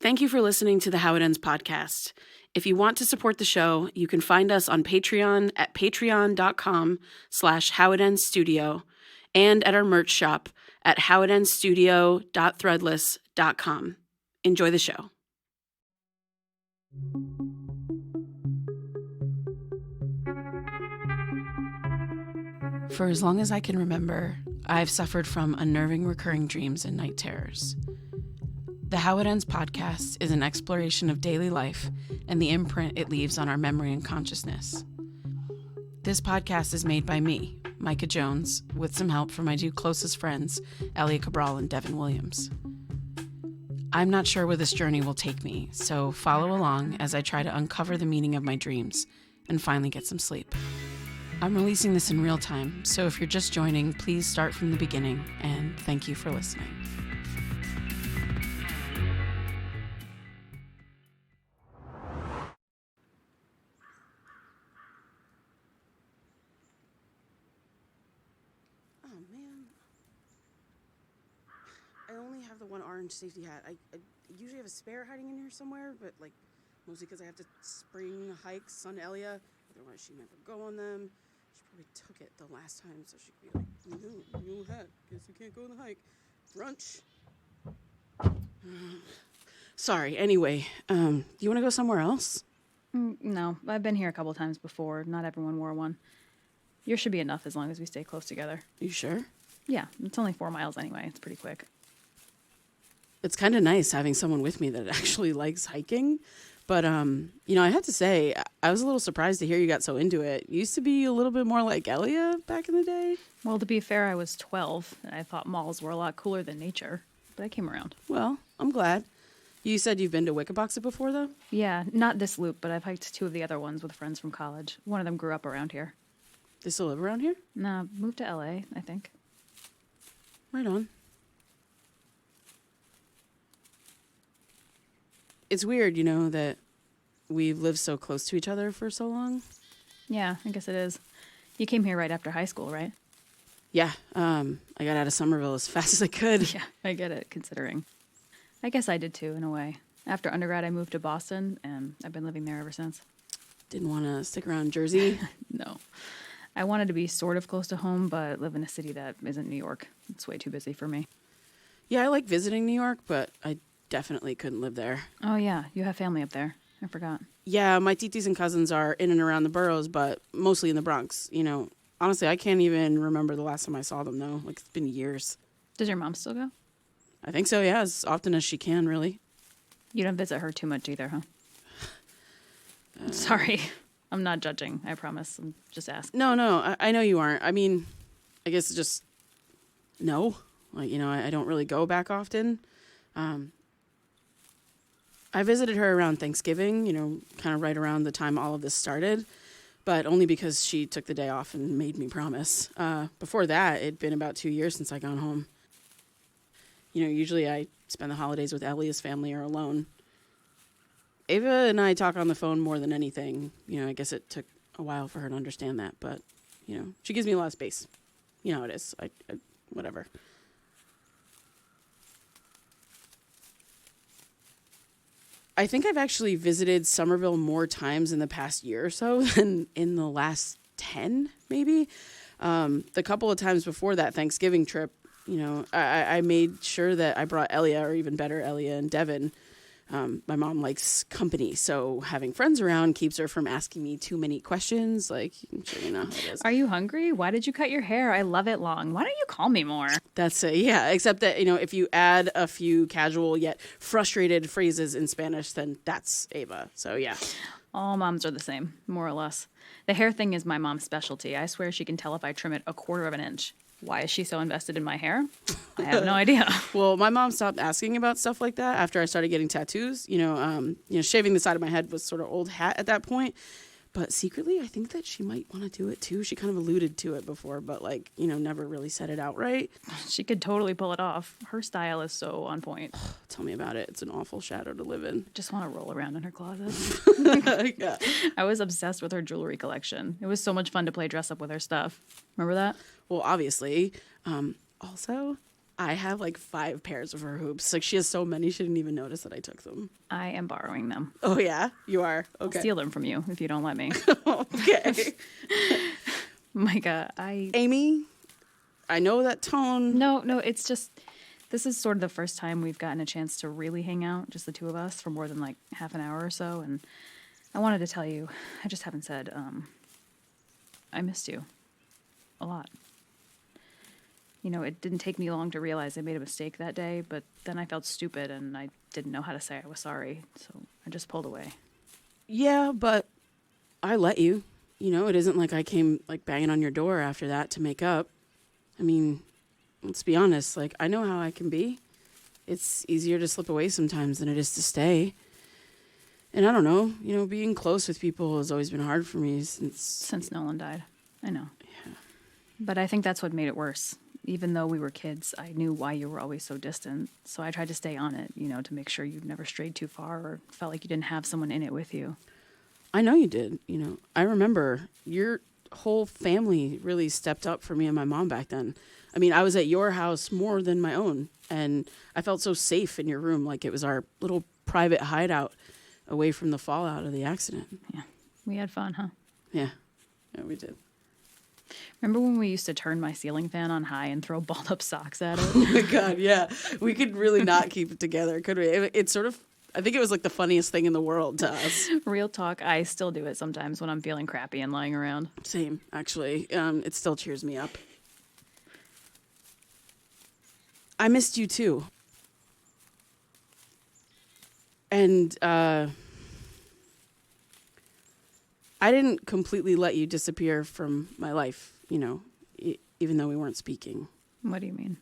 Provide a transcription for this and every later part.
Thank you for listening to the How It Ends podcast. If you want to support the show, you can find us on Patreon at patreon.com/howitendsstudio and at our merch shop at howitendstudio.threadless.com. Enjoy the show. For as long as I can remember, I've suffered from unnerving recurring dreams and night terrors. The How It Ends podcast is an exploration of daily life and the imprint it leaves on our memory and consciousness. This podcast is made by me, Micah Jones, with some help from my two closest friends, Elia and Devon Williams. I'm not sure where this journey will take me, so follow along as I try to uncover the meaning of my dreams and finally get some sleep. I'm releasing this in real time, so if you're just joining, please start from the beginning, and thank you for listening. Oh, man. I only have the one orange safety hat. I usually have a spare hiding in here somewhere, but, mostly because I have to spring hikes on Elia. Otherwise, she'd never go on them. She probably took it the last time, so she could be like, no hat. Guess you can't go on the hike. Brunch. Sorry. Anyway, do you want to go somewhere else? No, I've been here a couple times before. Not everyone wore one. Yours should be enough as long as we stay close together. You sure? Yeah, it's only 4 miles anyway. It's pretty quick. It's kind of nice having someone with me that actually likes hiking. But, I have to say, I was a little surprised to hear you got so into it. You used to be a little bit more like Elia back in the day. Well, to be fair, I was 12, and I thought malls were a lot cooler than nature. But I came around. Well, I'm glad. You said you've been to Wickaboxit before, though? Yeah, not this loop, but I've hiked 2 of the other ones with friends from college. One of them grew up around here. They still live around here? Nah, moved to LA, I think. Right on. It's weird, that we've lived so close to each other for so long. Yeah, I guess it is. You came here right after high school, right? Yeah, I got out of Somerville as fast as I could. Yeah, I get it, considering. I guess I did too, in a way. After undergrad, I moved to Boston, and I've been living there ever since. Didn't want to stick around Jersey? No. I wanted to be sort of close to home, but live in a city that isn't New York. It's way too busy for me. Yeah, I like visiting New York, but I definitely couldn't live there. Oh, yeah. You have family up there. I forgot. Yeah, my titis and cousins are in and around the boroughs, but mostly in the Bronx. Honestly, I can't even remember the last time I saw them, though. It's been years. Does your mom still go? I think so, yeah, as often as she can, really. You don't visit her too much either, huh? Sorry. I'm not judging, I promise. I'm just asking. No, I know you aren't. I mean, I guess just no. I don't really go back often. I visited her around Thanksgiving, kind of right around the time all of this started, but only because she took the day off and made me promise. Before that, it'd been about 2 years since I gone home. Usually I spend the holidays with Elia's family or alone. Ava and I talk on the phone more than anything. I guess it took a while for her to understand that, but, she gives me a lot of space. You know how it is. I whatever. I think I've actually visited Somerville more times in the past year or so than in the last 10, maybe. The couple of times before that Thanksgiving trip, I made sure that I brought Elia, or even better, Elia and Devon. My mom likes company, so having friends around keeps her from asking me too many questions. I'm sure you know how it is. Are you hungry? Why did you cut your hair? I love it long. Why don't you call me more? That's it, yeah. Except that, if you add a few casual yet frustrated phrases in Spanish, then that's Ava. So, yeah. All moms are the same, more or less. The hair thing is my mom's specialty. I swear she can tell if I trim it 1/4 of an inch. Why is she so invested in my hair? I have no idea. Well, my mom stopped asking about stuff like that after I started getting tattoos. Shaving the side of my head was sort of old hat at that point. But secretly, I think that she might want to do it too. She kind of alluded to it before, but never really said it outright. She could totally pull it off. Her style is so on point. Tell me about it. It's an awful shadow to live in. Just want to roll around in her closet. Yeah. I was obsessed with her jewelry collection. It was so much fun to play dress up with her stuff. Remember that? Well, obviously. Also, I have like 5 pairs of her hoops. Like she has so many, she didn't even notice that I took them. I am borrowing them. Oh yeah, you are. Okay. I'll steal them from you if you don't let me. Okay. Micah, Aimee, I know that tone. No, it's just, this is sort of the first time we've gotten a chance to really hang out, just the two of us, for more than like half an hour or so. And I wanted to tell you, I just haven't said, I missed you a lot. You know, it didn't take me long to realize I made a mistake that day, but then I felt stupid and I didn't know how to say I was sorry. So I just pulled away. Yeah, but I let you. You know, it isn't like I came like banging on your door after that to make up. I mean, let's be honest, like I know how I can be. It's easier to slip away sometimes than it is to stay. And I don't know, you know, being close with people has always been hard for me Since Nolan died. I know. Yeah. But I think that's what made it worse. Even though we were kids, I knew why you were always so distant. So I tried to stay on it, you know, to make sure you never strayed too far or felt like you didn't have someone in it with you. I know you did, you know. I remember your whole family really stepped up for me and my mom back then. I mean, I was at your house more than my own, and I felt so safe in your room, like it was our little private hideout away from the fallout of the accident. Yeah. We had fun, huh? Yeah. Yeah, we did. Remember when we used to turn my ceiling fan on high and throw balled up socks at it? Oh my God, yeah. We could really not keep it together, could we? It's sort of, I think it was like the funniest thing in the world to us. Real talk, I still do it sometimes when I'm feeling crappy and lying around. Same, actually. It still cheers me up. I missed you too. And I didn't completely let you disappear from my life, you know, even though we weren't speaking. What do you mean?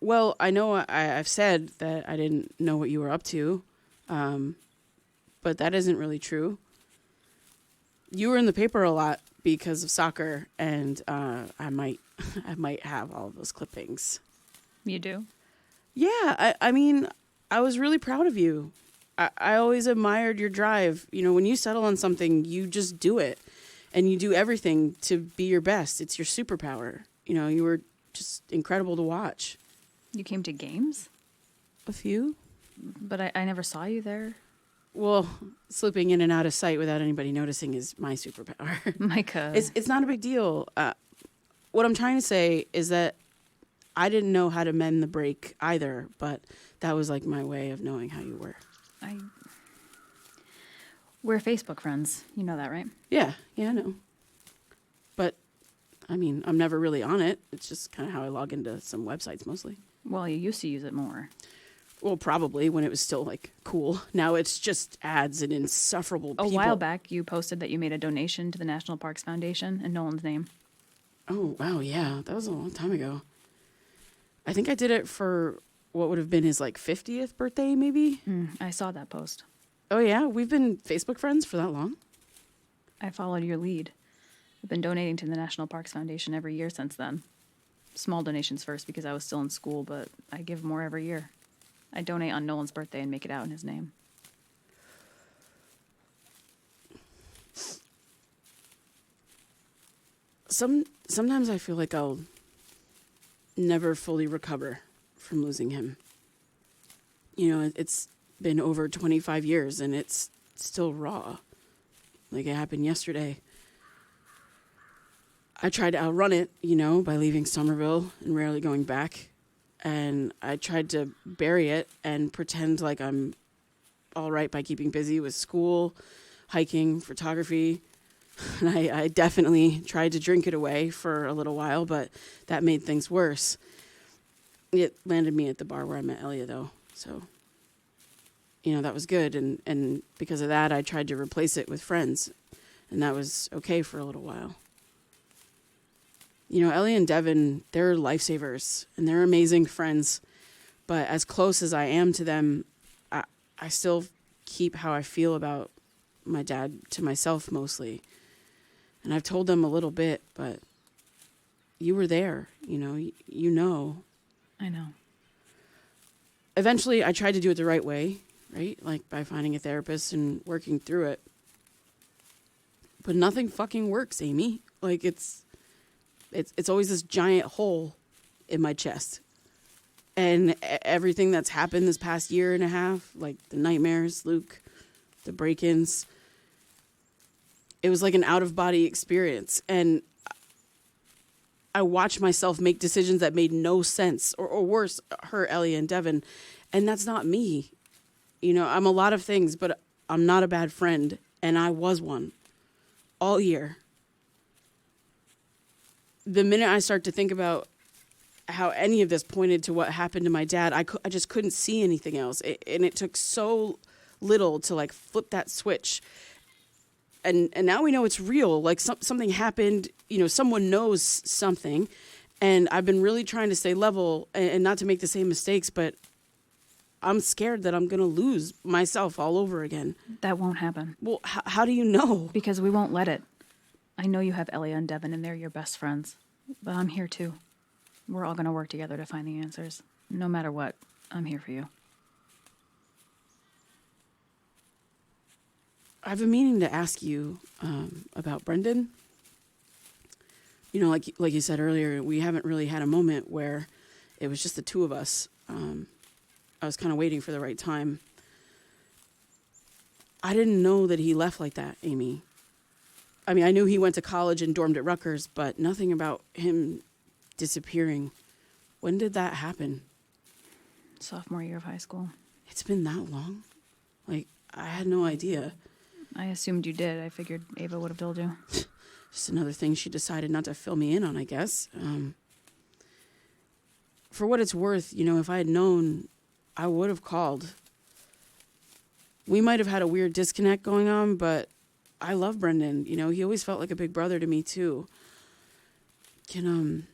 Well, I know I've said that I didn't know what you were up to, but that isn't really true. You were in the paper a lot because of soccer, and I might have all of those clippings. You do? Yeah, I mean, I was really proud of you. I always admired your drive. You know, when you settle on something, you just do it, and you do everything to be your best. It's your superpower. You know, you were just incredible to watch. You came to games? A few? But I never saw you there. Well, slipping in and out of sight without anybody noticing is my superpower. Micah. It's not a big deal. What I'm trying to say is that I didn't know how to mend the break either, but that was like my way of knowing how you were. We're Facebook friends. You know that, right? Yeah, I know. But, I mean, I'm never really on it. It's just kind of how I log into some websites mostly. Well, you used to use it more. Well, probably when it was still, like, cool. Now it's just ads and insufferable people. A while back, you posted that you made a donation to the National Parks Foundation in Nolan's name. Oh, wow, yeah. That was a long time ago. I think I did it for what would have been his, like, 50th birthday, maybe? I saw that post. Oh, yeah? We've been Facebook friends for that long? I followed your lead. I've been donating to the National Parks Foundation every year since then. Small donations first because I was still in school, but I give more every year. I donate on Nolan's birthday and make it out in his name. Sometimes I feel like I'll never fully recover from losing him. You know, it's been over 25 years and it's still raw. Like it happened yesterday. I tried to outrun it, you know, by leaving Somerville and rarely going back. And I tried to bury it and pretend like I'm all right by keeping busy with school, hiking, photography. And I definitely tried to drink it away for a little while, but that made things worse. It landed me at the bar where I met Elia, though. So, you know, that was good. And because of that, I tried to replace it with friends. And that was okay for a little while. You know, Elia and Devon, they're lifesavers. And they're amazing friends. But as close as I am to them, I still keep how I feel about my dad to myself mostly. And I've told them a little bit, but you were there, you know, you know. I know. Eventually, I tried to do it the right way, right? Like by finding a therapist and working through it. But nothing fucking works, Aimee. Like it's always this giant hole in my chest. And everything that's happened this past year and a half, like the nightmares, Luke, the break-ins, it was like an out-of-body experience. And I watched myself make decisions that made no sense, or worse, hurt Elia and Devon. And that's not me. You know, I'm a lot of things, but I'm not a bad friend. And I was one all year. The minute I start to think about how any of this pointed to what happened to my dad, I just couldn't see anything else. And it took so little to like flip that switch. And now we know it's real. Like something happened, you know, someone knows something. And I've been really trying to stay level and not to make the same mistakes, but I'm scared that I'm going to lose myself all over again. That won't happen. Well, how do you know? Because we won't let it. I know you have Elia and Devon and they're your best friends, but I'm here too. We're all going to work together to find the answers. No matter what, I'm here for you. I've been meaning to ask you about Brendan. You know, like you said earlier, we haven't really had a moment where it was just the two of us. I was kind of waiting for the right time. I didn't know that he left like that, Aimee. I mean, I knew he went to college and dormed at Rutgers, but nothing about him disappearing. When did that happen? Sophomore year of high school. It's been that long? Like, I had no idea. I assumed you did. I figured Ava would have told you. Just another thing she decided not to fill me in on, I guess. For what it's worth, you know, if I had known, I would have called. We might have had a weird disconnect going on, but I love Brendan. You know, he always felt like a big brother to me, too. Can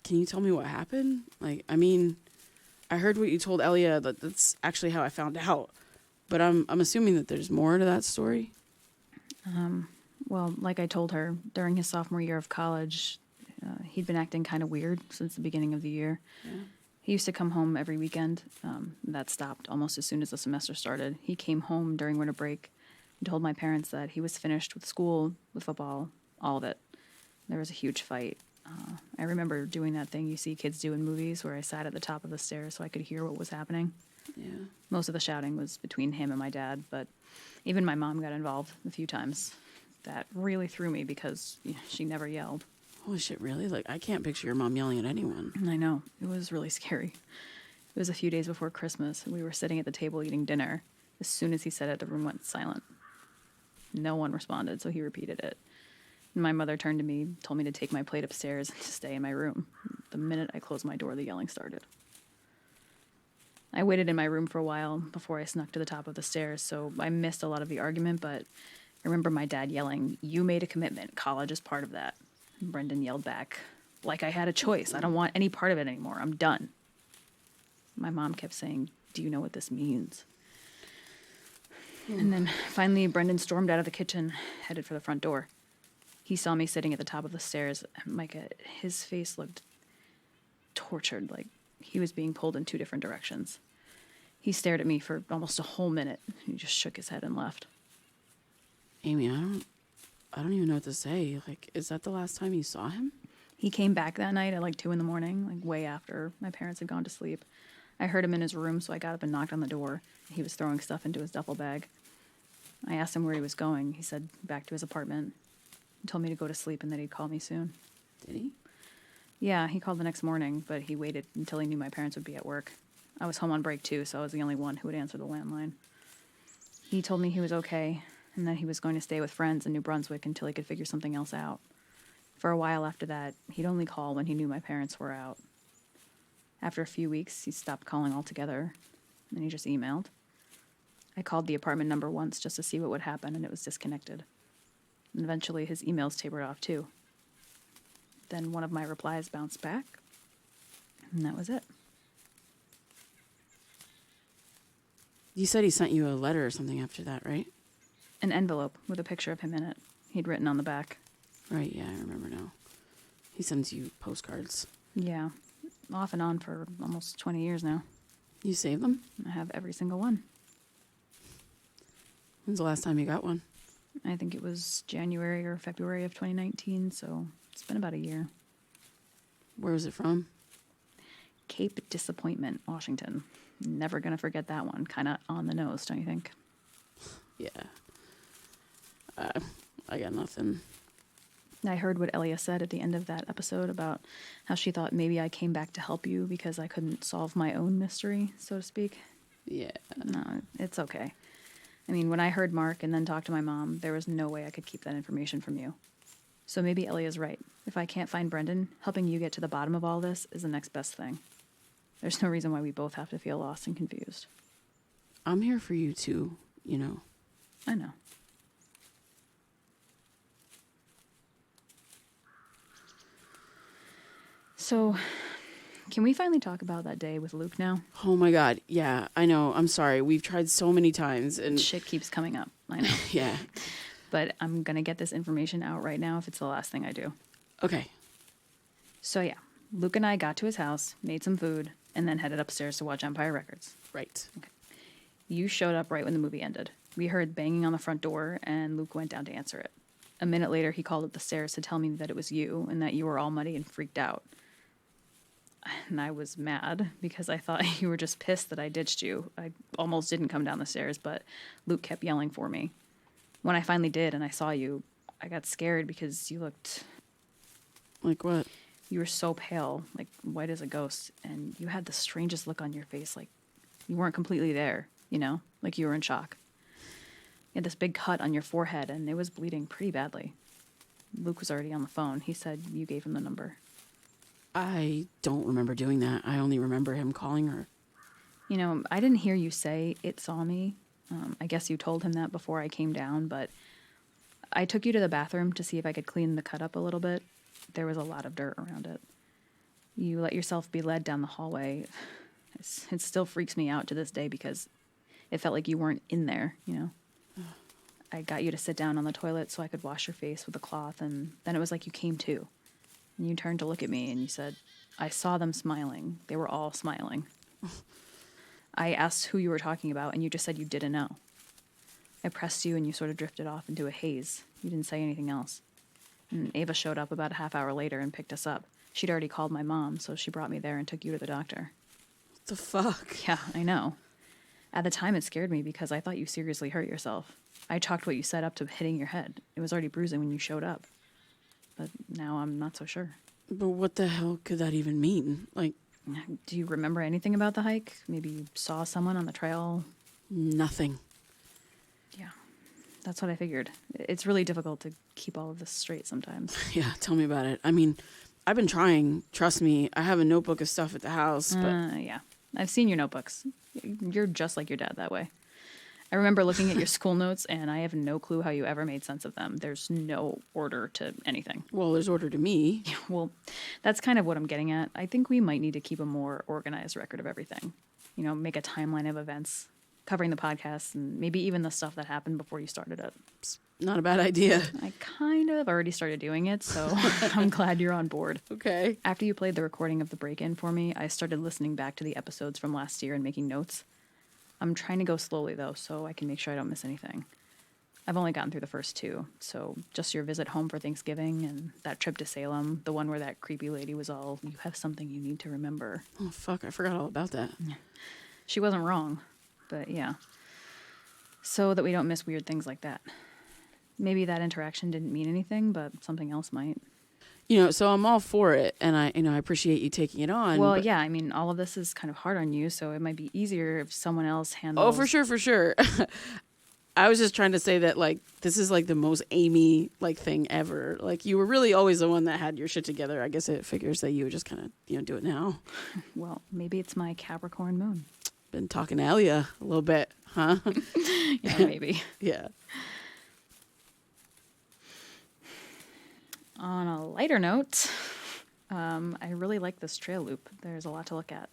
you tell me what happened? Like, I mean, I heard what you told Elia. That's actually how I found out. But I'm assuming that there's more to that story. Well, like I told her, during his sophomore year of college, he'd been acting kind of weird since the beginning of the year. Yeah. He used to come home every weekend. That stopped almost as soon as the semester started. He came home during winter break and told my parents that he was finished with school, with football, all of it. There was a huge fight. I remember doing that thing you see kids do in movies where I sat at the top of the stairs so I could hear what was happening. Yeah. Most of the shouting was between him and my dad, but even my mom got involved a few times. That really threw me because she never yelled. Holy shit, really? Like, I can't picture your mom yelling at anyone. I know. It was really scary. It was a few days before Christmas, and we were sitting at the table eating dinner. As soon as he said it, the room went silent. No one responded, so he repeated it. And my mother turned to me, told me to take my plate upstairs and to stay in my room. The minute I closed my door, the yelling started. I waited in my room for a while before I snuck to the top of the stairs, so I missed a lot of the argument, but I remember my dad yelling, "You made a commitment. College is part of that." And Brendan yelled back, like I had a choice. I don't want any part of it anymore. I'm done. My mom kept saying, "Do you know what this means?" And then finally, Brendan stormed out of the kitchen, headed for the front door. He saw me sitting at the top of the stairs. Micah, his face looked tortured, like he was being pulled in two different directions. He stared at me for almost a whole minute. He just shook his head and left. Aimee, I don't even know what to say. Like, is that the last time you saw him? He came back that night at like 2 a.m, like way after my parents had gone to sleep. I heard him in his room, so I got up and knocked on the door. He was throwing stuff into his duffel bag. I asked him where he was going. He said back to his apartment. He told me to go to sleep and that he'd call me soon. Did he? Yeah, he called the next morning, but he waited until he knew my parents would be at work. I was home on break too, so I was the only one who would answer the landline. He told me he was okay and that he was going to stay with friends in New Brunswick until he could figure something else out. For a while after that, he'd only call when he knew my parents were out. After a few weeks, he stopped calling altogether, and he just emailed. I called the apartment number once just to see what would happen, and it was disconnected. And eventually, his emails tapered off too. Then one of my replies bounced back, and that was it. You said he sent you a letter or something after that, right? An envelope with a picture of him in it. He'd written on the back. Right, yeah, I remember now. He sends you postcards. Yeah, off and on for almost 20 years now. You saved them? I have every single one. When's the last time you got one? I think it was January or February of 2019, so it's been about a year. Where was it from? Cape Disappointment, Washington. Never gonna forget that one. Kind of on the nose, don't you think? Yeah. I got nothing. I heard what Elia said at the end of that episode about how she thought maybe I came back to help you because I couldn't solve my own mystery, so to speak. Yeah. No, it's okay. I mean, when I heard Mark and then talked to my mom, there was no way I could keep that information from you. So maybe Elia's right. If I can't find Brendan, helping you get to the bottom of all this is the next best thing. There's no reason why we both have to feel lost and confused. I'm here for you too, you know. I know. So, can we finally talk about that day with Luke now? Oh my God. Yeah, I know. I'm sorry. We've tried so many times and Shit keeps coming up. I know. yeah. But I'm going to get this information out right now if it's the last thing I do. Okay. So yeah, Luke and I got to his house, made some food, and then headed upstairs to watch Empire Records. Right. Okay. You showed up right when the movie ended. We heard banging on the front door, and Luke went down to answer it. A minute later, he called up the stairs to tell me that it was you and that you were all muddy and freaked out. And I was mad because I thought you were just pissed that I ditched you. I almost didn't come down the stairs, but Luke kept yelling for me. When I finally did and I saw you, I got scared because you looked... Like what? You were so pale, like white as a ghost, and you had the strangest look on your face, like you weren't completely there, you know, like you were in shock. You had this big cut on your forehead, and it was bleeding pretty badly. Luke was already on the phone. He said you gave him the number. I don't remember doing that. I only remember him calling her. You know, I didn't hear you say it saw me. I guess you told him that before I came down, but I took you to the bathroom to see if I could clean the cut up a little bit. There was a lot of dirt around it. You let yourself be led down the hallway. It still freaks me out to this day because it felt like you weren't in there, you know. I got you to sit down on the toilet so I could wash your face with a cloth, and then it was like you came to. And you turned to look at me and you said, I saw them smiling. They were all smiling. I asked who you were talking about, and you just said you didn't know. I pressed you and you sort of drifted off into a haze. You didn't say anything else. And Ava showed up about a half hour later and picked us up. She'd already called my mom, so she brought me there and took you to the doctor. What the fuck? Yeah, I know. At the time, it scared me because I thought you seriously hurt yourself. I chalked what you said up to hitting your head. It was already bruising when you showed up. But now I'm not so sure. But what the hell could that even mean? Like, do you remember anything about the hike? Maybe you saw someone on the trail? nothing. Yeah, that's what I figured. It's really difficult to keep all of this straight sometimes. Yeah, tell me about it. I mean, I've been trying. Trust me. I have a notebook of stuff at the house, but... Yeah, I've seen your notebooks. You're just like your dad that way. I remember looking at your school notes, and I have no clue how you ever made sense of them. There's no order to anything. Well, there's order to me. Well, that's kind of what I'm getting at. I think we might need to keep a more organized record of everything. You know, make a timeline of events, covering the podcast, and maybe even the stuff that happened before you started it. It's not a bad idea. I kind of already started doing it, so I'm glad you're on board. Okay. After you played the recording of the break-in for me, I started listening back to the episodes from last year and making notes. I'm trying to go slowly, though, so I can make sure I don't miss anything. I've only gotten through the first two, so just your visit home for Thanksgiving and that trip to Salem, the one where that creepy lady was all, you have something you need to remember. Oh, fuck. I forgot all about that. She wasn't wrong, but yeah. So that we don't miss weird things like that. Maybe that interaction didn't mean anything, but something else might. You know, so I'm all for it, and I appreciate you taking it on. Well, yeah, I mean, all of this is kind of hard on you, so it might be easier if someone else handles... Oh, for sure. I was just trying to say that, like, this is, like, the most Aimee, like, thing ever. Like, you were really always the one that had your shit together. I guess it figures that you would just kind of, do it now. Well, maybe it's my Capricorn moon. Been talking to Elia a little bit, huh? Yeah, maybe. Yeah. On a lighter note, I really like this trail loop. There's a lot to look at.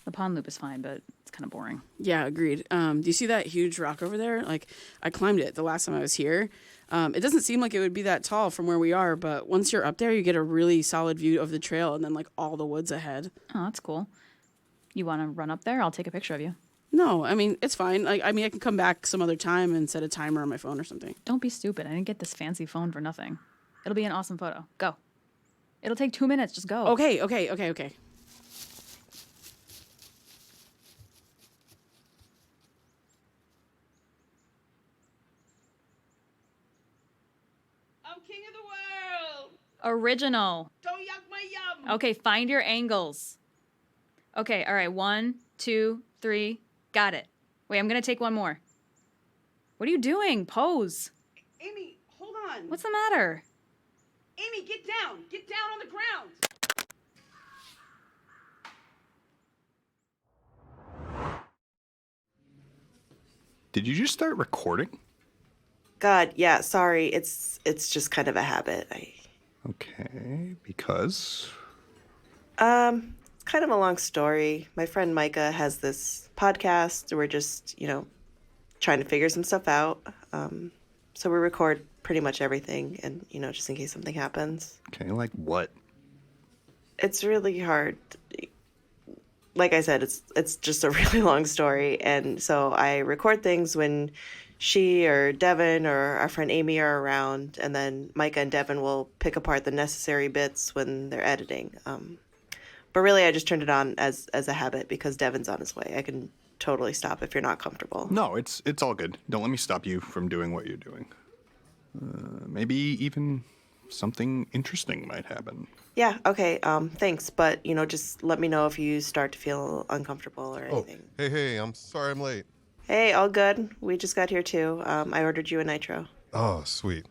The pond loop is fine, but it's kind of boring. Yeah, agreed. Do you see that huge rock over there? Like, I climbed it the last time I was here. It doesn't seem like it would be that tall from where we are, but once you're up there, you get a really solid view of the trail and then, like, all the woods ahead. Oh, that's cool. You want to run up there? I'll take a picture of you. No, I mean, it's fine. Like, I mean, I can come back some other time and set a timer on my phone or something. Don't be stupid. I didn't get this fancy phone for nothing. It'll be an awesome photo. Go. It'll take 2 minutes. Just go. Okay. I'm king of the world. Original. Don't yuck my yum. Okay, find your angles. Okay, all right. 1, 2, 3. Got it. Wait, I'm going to take one more. What are you doing? Pose. Aimee, hold on. What's the matter? Aimee, get down. Get down on the ground. Did you just start recording? God, yeah, sorry. It's just kind of a habit. Okay, because... It's kind of a long story. My friend Micah has this podcast. We're just, trying to figure some stuff out. So we record pretty much everything and, just in case something happens. Okay, like what? It's really hard. Like I said, it's just a really long story. And so I record things when she or Devon or our friend Aimee are around, and then Micah and Devon will pick apart the necessary bits when they're editing. But really, I just turned it on as a habit because Devon's on his way. I can totally stop if you're not comfortable. No, it's all good. Don't let me stop you from doing what you're doing. Maybe even something interesting might happen. Yeah, okay, thanks. But, just let me know if you start to feel uncomfortable or anything. Oh, hey, I'm sorry I'm late. Hey, all good. We just got here, too. I ordered you a nitro. Oh, sweet.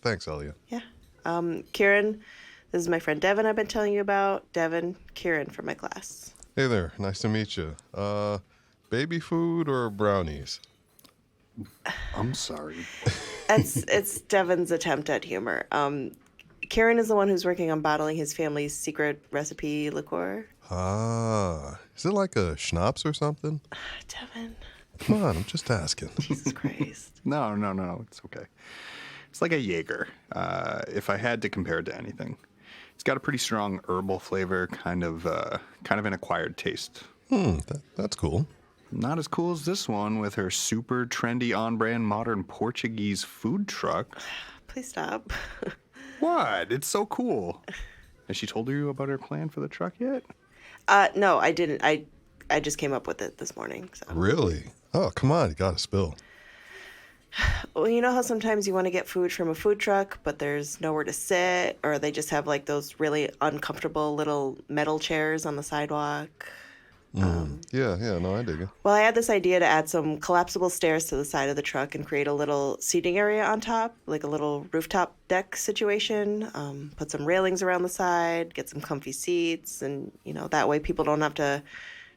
Thanks, Elia. Yeah. Kieran, this is my friend Devon I've been telling you about. Devon, Kieran from my class. Hey there, nice to meet you. Baby food or brownies? I'm sorry. It's Devon's attempt at humor. Kieran is the one who's working on bottling his family's secret recipe liqueur. Ah, is it like a schnapps or something? Devon. Come on, I'm just asking. Jesus Christ. No, it's okay. It's like a Jaeger, if I had to compare it to anything. It's got a pretty strong herbal flavor, kind of an acquired taste. That's cool. Not as cool as this one with her super trendy, on-brand, modern Portuguese food truck. Please stop. What? It's so cool. Has she told you about her plan for the truck yet? No, I didn't. I just came up with it this morning. So. Really? Oh, come on, you gotta spill. Well, you know how sometimes you want to get food from a food truck, but there's nowhere to sit, or they just have like those really uncomfortable little metal chairs on the sidewalk? Yeah, no, I dig it. Well, I had this idea to add some collapsible stairs to the side of the truck and create a little seating area on top, like a little rooftop deck situation. Put some railings around the side, get some comfy seats, and, that way people don't have to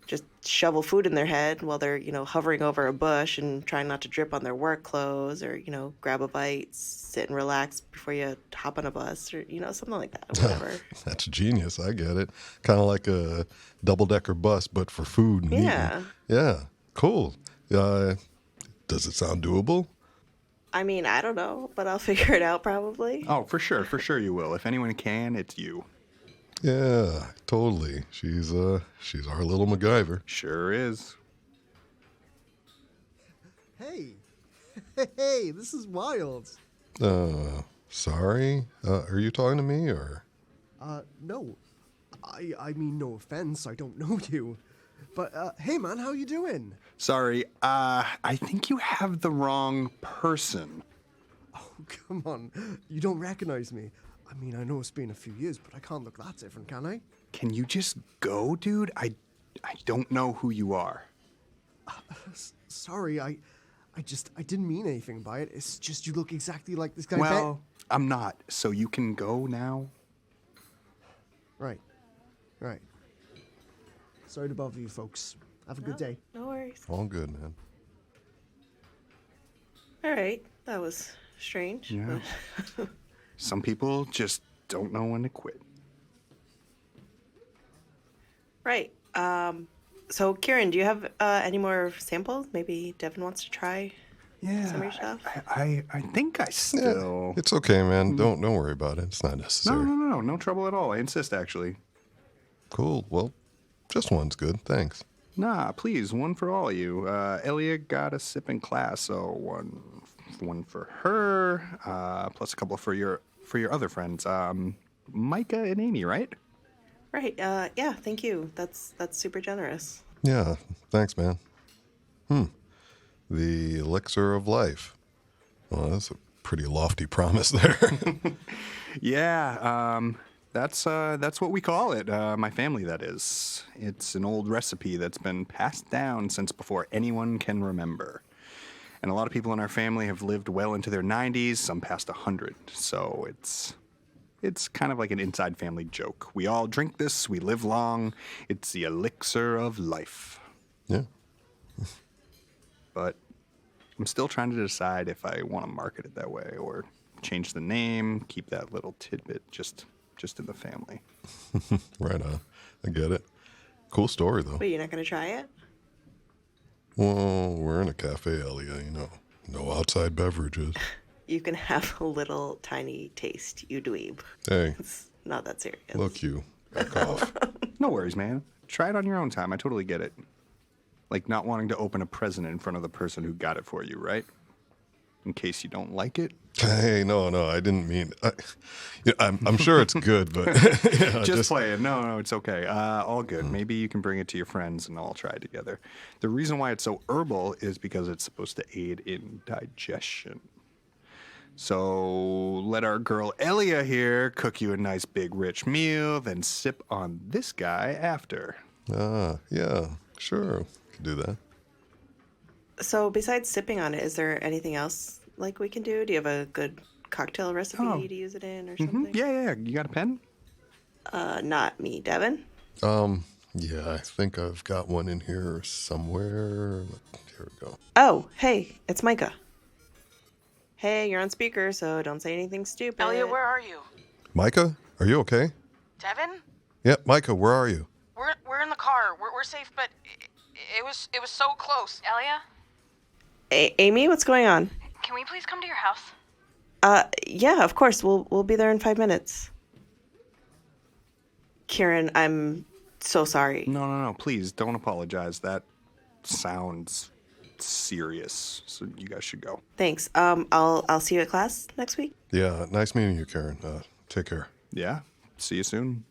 just shovel food in their head while they're, hovering over a bush and trying not to drip on their work clothes or, grab a bite, sit and relax before you hop on a bus or, something like that, whatever. That's genius, I get it. Kind of like a double-decker bus, but for food and Yeah. eating. Yeah, cool. Does it sound doable? I mean, I don't know, but I'll figure it out probably. Oh, for sure you will. If anyone can, it's you. Yeah, totally. She's our little MacGyver. Sure is. Hey, hey, this is wild. Sorry. Are you talking to me or? No, I mean no offense. I don't know you, but hey, man, how you doing? Sorry, I think you have the wrong person. Oh, come on, you don't recognize me. I mean, I know it's been a few years, but I can't look that different, can I? Can you just go, dude? I don't know who you are. Sorry, I didn't mean anything by it. It's just you look exactly like this guy. Well, I'm not, so you can go now. Right. Sorry to bother you, folks. Have a good day. No worries. All good, man. All right, that was strange. Yeah. Some people just don't know when to quit. Right. So, Kieran, do you have any more samples? Maybe Devon wants to try some of your stuff? I think I still... It's okay, man. Don't worry about it. It's not necessary. No trouble at all. I insist, actually. Cool. Well, just one's good. Thanks. Nah, please, one for all of you. Elia got a sip in class, so one for her, plus a couple for your other friends. Micah and Aimee, right? Right. Yeah, thank you. That's super generous. Yeah, thanks, man. The elixir of life. Well, that's a pretty lofty promise there. Yeah, that's what we call it. My family, that is. It's an old recipe that's been passed down since before anyone can remember. And a lot of people in our family have lived well into their 90s, some past 100. So it's kind of like an inside family joke. We all drink this, we live long. It's the elixir of life. Yeah. But I'm still trying to decide if I want to market it that way or change the name, keep that little tidbit just in the family. Right on. I get it. Cool story, though. Wait, you're not going to try it? Well, we're in a cafe, Elia, you know. No outside beverages. You can have a little tiny taste, you dweeb. Hey, It's not that serious. look you. Back off. No worries, man. Try it on your own time. I totally get it. Like not wanting to open a present in front of the person who got it for you, right? In case you don't like it. Hey, no, I didn't mean... I'm sure it's good, but... Just play it. No, it's okay. All good. Maybe you can bring it to your friends and all try it together. The reason why it's so herbal is because it's supposed to aid in digestion. So let our girl Elia here cook you a nice big rich meal, then sip on this guy after. Yeah, sure. Can do that. So besides sipping on it, is there anything else like we can do? Do you have a good cocktail recipe to use it in or something? Yeah. You got a pen? Not me, Devon. Yeah, I think I've got one in here somewhere. Here we go. Oh, hey, it's Micah. Hey, you're on speaker, so don't say anything stupid. Elia, where are you? Micah, are you okay? Devon? Yeah, Micah, where are you? We're in the car. We're safe, but it was so close. Elia? Aimee, what's going on? Can we please come to your house? Yeah, of course. We'll be there in 5 minutes. Kieran, I'm so sorry. No. Please don't apologize. That sounds serious. So you guys should go. Thanks. I'll see you at class next week. Yeah, nice meeting you, Karen. Take care. Yeah. See you soon.